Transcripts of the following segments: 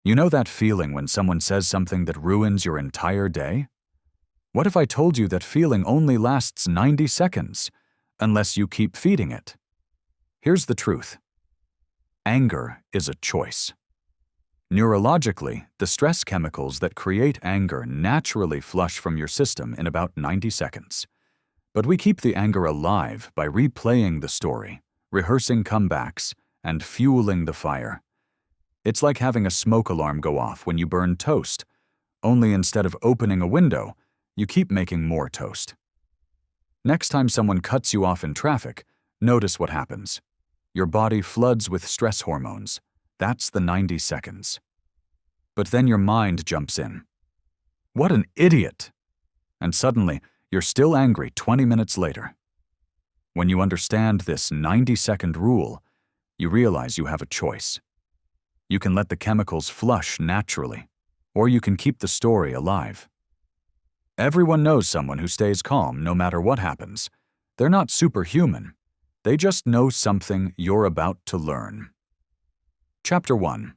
You know that feeling when someone says something that ruins your entire day? What if I told you that feeling only lasts 90 seconds, unless you keep feeding it? Here's the truth. Anger is a choice. Neurologically, the stress chemicals that create anger naturally flush from your system in about 90 seconds. But we keep the anger alive by replaying the story, rehearsing comebacks, and fueling the fire. It's like having a smoke alarm go off when you burn toast, only instead of opening a window, you keep making more toast. Next time someone cuts you off in traffic, notice what happens. Your body floods with stress hormones. That's the 90 seconds. But then your mind jumps in. What an idiot! And suddenly, you're still angry 20 minutes later. When you understand this 90-second rule, you realize you have a choice. You can let the chemicals flush naturally, or you can keep the story alive. Everyone knows someone who stays calm no matter what happens. They're not superhuman. They just know something you're about to learn. Chapter 1.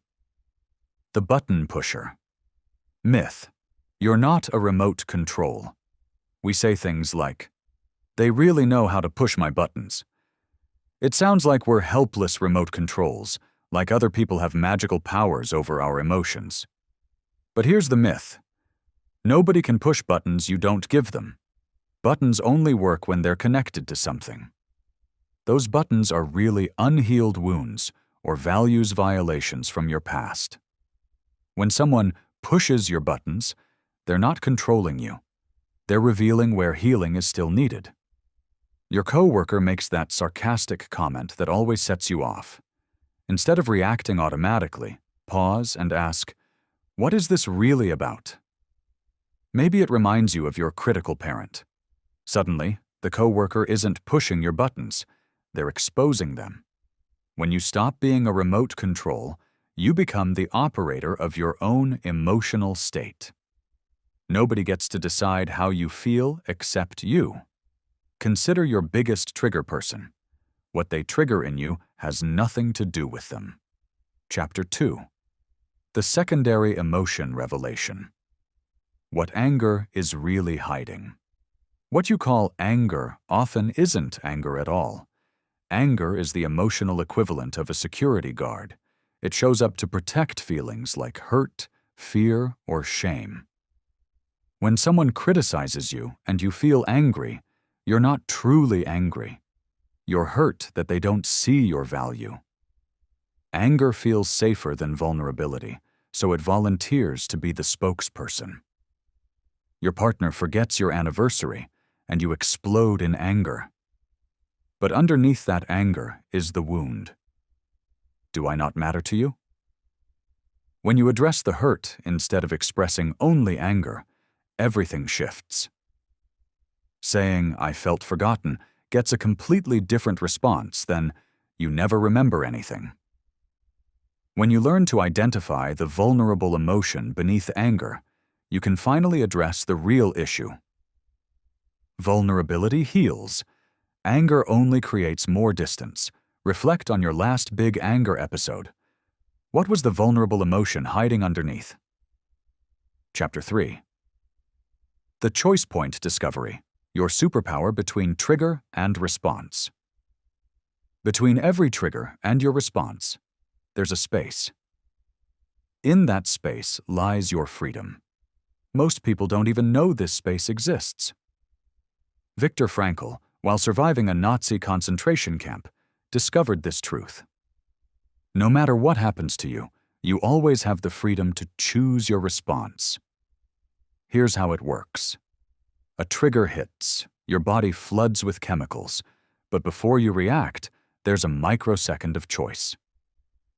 The Button Pusher. Myth. You're not a remote control. We say things like, "They really know how to push my buttons." It sounds like we're helpless remote controls, like other people have magical powers over our emotions. But here's the myth. Nobody can push buttons you don't give them. Buttons only work when they're connected to something. Those buttons are really unhealed wounds or values violations from your past. When someone pushes your buttons, they're not controlling you. They're revealing where healing is still needed. Your coworker makes that sarcastic comment that always sets you off. Instead of reacting automatically, pause and ask, "What is this really about?" Maybe it reminds you of your critical parent. Suddenly, the coworker isn't pushing your buttons, they're exposing them. When you stop being a remote control, you become the operator of your own emotional state. Nobody gets to decide how you feel except you. Consider your biggest trigger person. What they trigger in you has nothing to do with them. Chapter 2. The Secondary Emotion Revelation. What anger is really hiding. What you call anger often isn't anger at all. Anger is the emotional equivalent of a security guard. It shows up to protect feelings like hurt, fear, or shame. When someone criticizes you and you feel angry, you're not truly angry. You're hurt that they don't see your value. Anger feels safer than vulnerability, so it volunteers to be the spokesperson. Your partner forgets your anniversary, and you explode in anger. But underneath that anger is the wound. Do I not matter to you? When you address the hurt instead of expressing only anger, everything shifts. Saying, "I felt forgotten," gets a completely different response than, "You never remember anything." When you learn to identify the vulnerable emotion beneath anger, you can finally address the real issue. Vulnerability heals. Anger only creates more distance. Reflect on your last big anger episode. What was the vulnerable emotion hiding underneath? Chapter 3. The Choice Point Discovery. Your superpower between trigger and response. Between every trigger and your response, there's a space. In that space lies your freedom. Most people don't even know this space exists. Viktor Frankl, while surviving a Nazi concentration camp, discovered this truth. No matter what happens to you, you always have the freedom to choose your response. Here's how it works. A trigger hits, your body floods with chemicals, but before you react, there's a microsecond of choice.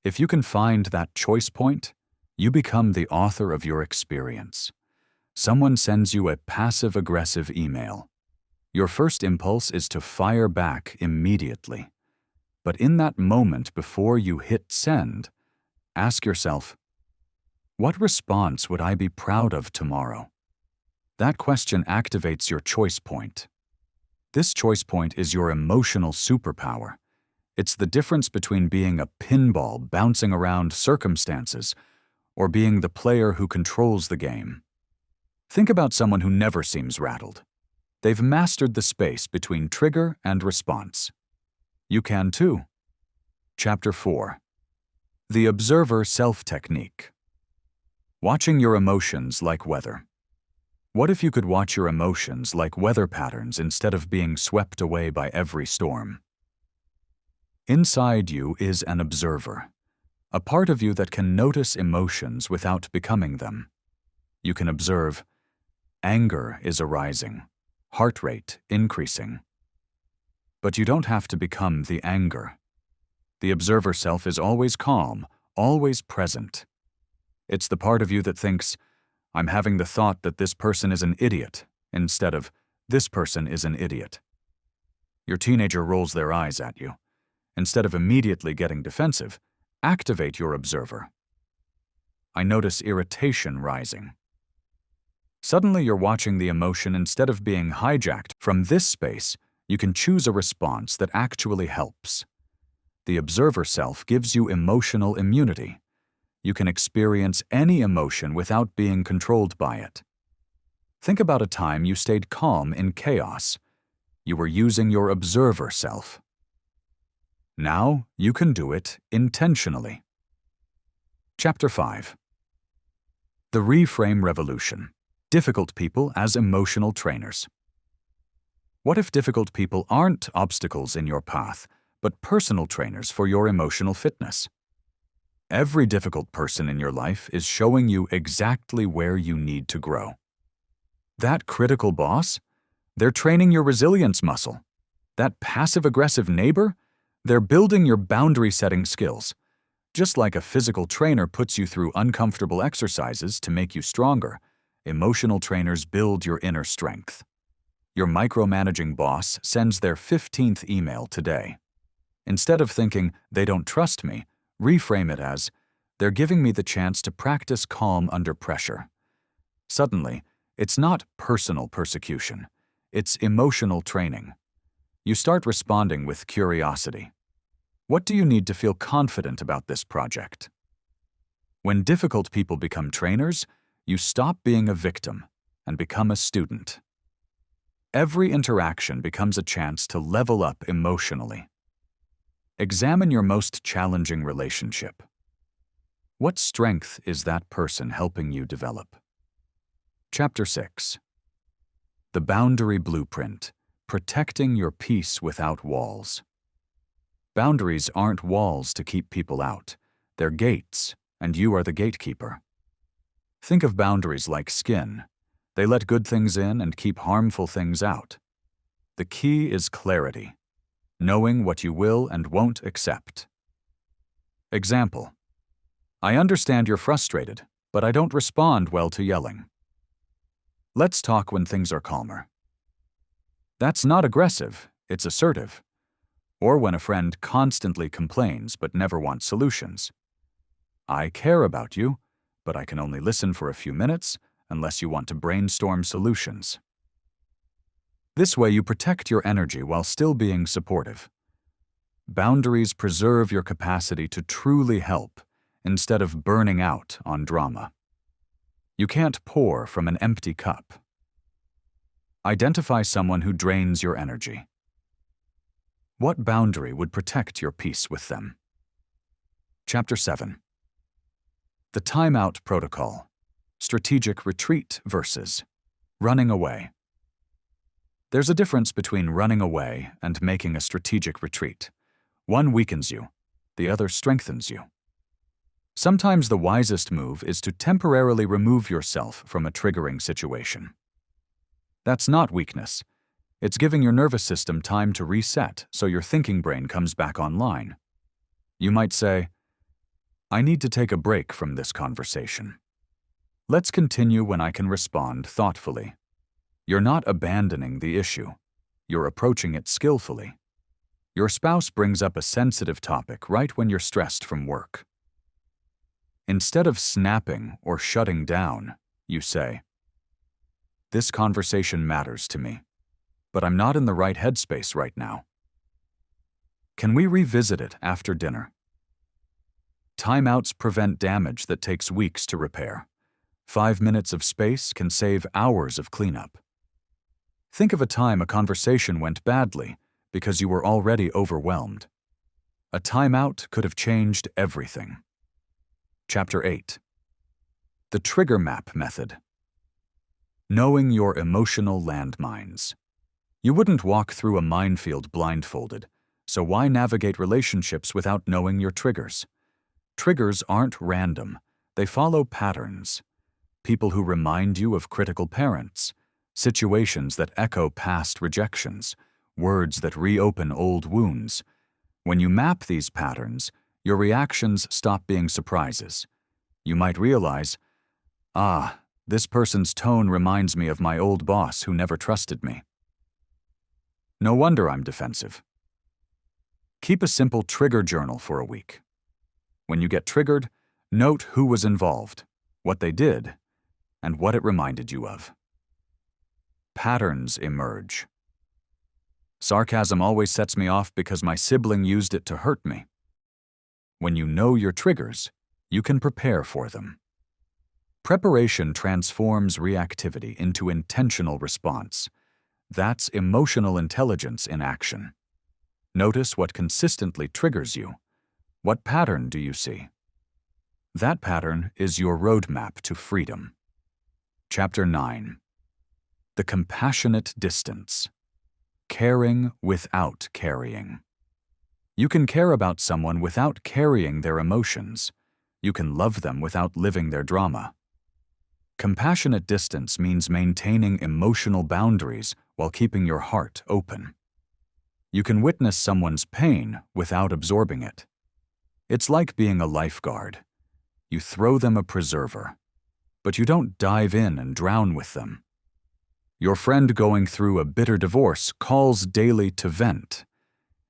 If you can find that choice point, you become the author of your experience. Someone sends you a passive-aggressive email. Your first impulse is to fire back immediately. But in that moment before you hit send, ask yourself, what response would I be proud of tomorrow? That question activates your choice point. This choice point is your emotional superpower. It's the difference between being a pinball bouncing around circumstances or being the player who controls the game. Think about someone who never seems rattled. They've mastered the space between trigger and response. You can too. Chapter 4. The Observer Self-Technique. Watching your emotions like weather. What if you could watch your emotions like weather patterns instead of being swept away by every storm? Inside you is an observer, a part of you that can notice emotions without becoming them. You can observe anger is arising, heart rate increasing. But you don't have to become the anger. The observer self is always calm, always present. It's the part of you that thinks, I'm having the thought that this person is an idiot, instead of, this person is an idiot. Your teenager rolls their eyes at you. Instead of immediately getting defensive, activate your observer. I notice irritation rising. Suddenly you're watching the emotion instead of being hijacked. From this space, you can choose a response that actually helps. The observer self gives you emotional immunity. You can experience any emotion without being controlled by it. Think about a time you stayed calm in chaos. You were using your observer self. Now you can do it intentionally. Chapter 5. The Reframe Revolution. Difficult people as emotional trainers. What if difficult people aren't obstacles in your path, but personal trainers for your emotional fitness? Every difficult person in your life is showing you exactly where you need to grow. That critical boss? They're training your resilience muscle. That passive-aggressive neighbor? They're building your boundary-setting skills. Just like a physical trainer puts you through uncomfortable exercises to make you stronger, emotional trainers build your inner strength. Your micromanaging boss sends their 15th email today. Instead of thinking, they don't trust me, reframe it as, they're giving me the chance to practice calm under pressure. Suddenly, it's not personal persecution. It's emotional training. You start responding with curiosity. What do you need to feel confident about this project? When difficult people become trainers, you stop being a victim and become a student. Every interaction becomes a chance to level up emotionally. Examine your most challenging relationship. What strength is that person helping you develop? Chapter 6. The Boundary Blueprint. Protecting your peace without walls. Boundaries aren't walls to keep people out. They're gates, and you are the gatekeeper. Think of boundaries like skin. They let good things in and keep harmful things out. The key is clarity, knowing what you will and won't accept. Example: I understand you're frustrated, but I don't respond well to yelling. Let's talk when things are calmer. That's not aggressive, it's assertive. Or when a friend constantly complains but never wants solutions. I care about you, but I can only listen for a few minutes unless you want to brainstorm solutions. This way you protect your energy while still being supportive. Boundaries preserve your capacity to truly help instead of burning out on drama. You can't pour from an empty cup. Identify someone who drains your energy. What boundary would protect your peace with them? Chapter 7. The Timeout Protocol. Strategic retreat versus running away. There's a difference between running away and making a strategic retreat. One weakens you, the other strengthens you. Sometimes the wisest move is to temporarily remove yourself from a triggering situation. That's not weakness. It's giving your nervous system time to reset so your thinking brain comes back online. You might say, I need to take a break from this conversation. Let's continue when I can respond thoughtfully. You're not abandoning the issue. You're approaching it skillfully. Your spouse brings up a sensitive topic right when you're stressed from work. Instead of snapping or shutting down, you say, this conversation matters to me, but I'm not in the right headspace right now. Can we revisit it after dinner? Timeouts prevent damage that takes weeks to repair. 5 minutes of space can save hours of cleanup. Think of a time a conversation went badly because you were already overwhelmed. A timeout could have changed everything. Chapter 8. The Trigger Map Method. Knowing your emotional landmines. You wouldn't walk through a minefield blindfolded, so why navigate relationships without knowing your triggers? Triggers aren't random. They follow patterns. People who remind you of critical parents, situations that echo past rejections, words that reopen old wounds. When you map these patterns, your reactions stop being surprises. You might realize, this person's tone reminds me of my old boss who never trusted me. No wonder I'm defensive. Keep a simple trigger journal for a week. When you get triggered, note who was involved, what they did, and what it reminded you of. Patterns emerge. Sarcasm always sets me off because my sibling used it to hurt me. When you know your triggers, you can prepare for them. Preparation transforms reactivity into intentional response. That's emotional intelligence in action. Notice what consistently triggers you. What pattern do you see? That pattern is your roadmap to freedom. Chapter 9. The Compassionate Distance. Caring without carrying. You can care about someone without carrying their emotions. You can love them without living their drama. Compassionate distance means maintaining emotional boundaries while keeping your heart open. You can witness someone's pain without absorbing it. It's like being a lifeguard. You throw them a preserver, but you don't dive in and drown with them. Your friend going through a bitter divorce calls daily to vent.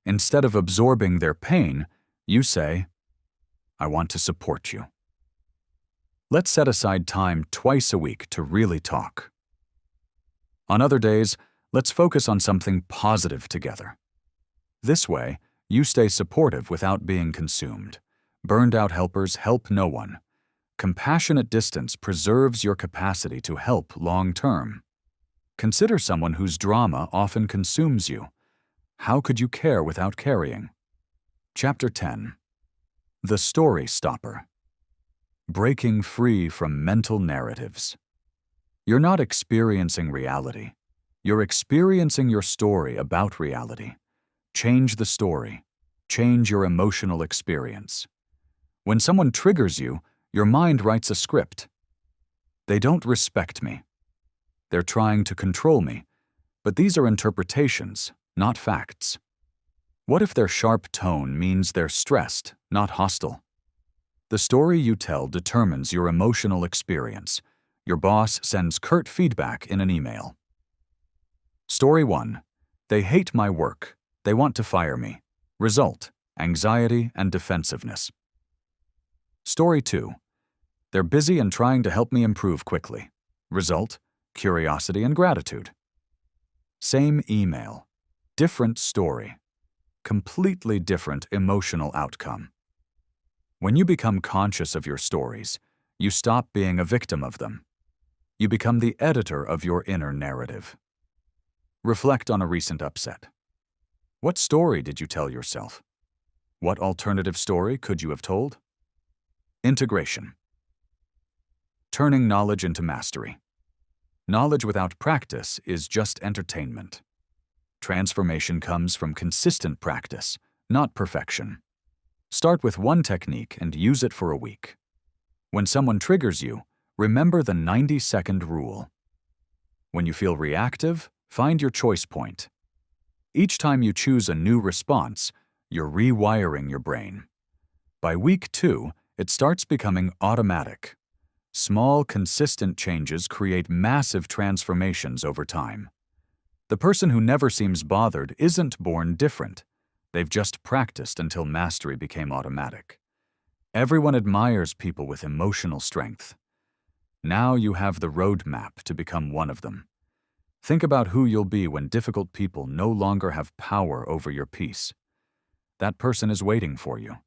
Instead of absorbing their pain, you say, "I want to support you." Let's set aside time twice a week to really talk. On other days, let's focus on something positive together. This way, you stay supportive without being consumed. Burned-out helpers help no one. Compassionate distance preserves your capacity to help long-term. Consider someone whose drama often consumes you. How could you care without carrying? Chapter 10. The Story Stopper. Breaking free from mental narratives. You're not experiencing reality. You're experiencing your story about reality. Change the story. Change your emotional experience. When someone triggers you, your mind writes a script. They don't respect me. They're trying to control me. But these are interpretations, not facts. What if their sharp tone means they're stressed, not hostile? The story you tell determines your emotional experience. Your boss sends curt feedback in an email. Story 1. They hate my work. They want to fire me. Result: anxiety and defensiveness. Story 2. They're busy and trying to help me improve quickly. Result: curiosity and gratitude. Same email. Different story. Completely different emotional outcome. When you become conscious of your stories, you stop being a victim of them. You become the editor of your inner narrative. Reflect on a recent upset. What story did you tell yourself? What alternative story could you have told? Integration. Turning knowledge into mastery. Knowledge without practice is just entertainment. Transformation comes from consistent practice, not perfection. Start with one technique and use it for a week. When someone triggers you, remember the 90-second rule. When you feel reactive, find your choice point. Each time you choose a new response, you're rewiring your brain. By week 2, it starts becoming automatic. Small, consistent changes create massive transformations over time. The person who never seems bothered isn't born different. They've just practiced until mastery became automatic. Everyone admires people with emotional strength. Now you have the roadmap to become one of them. Think about who you'll be when difficult people no longer have power over your peace. That person is waiting for you.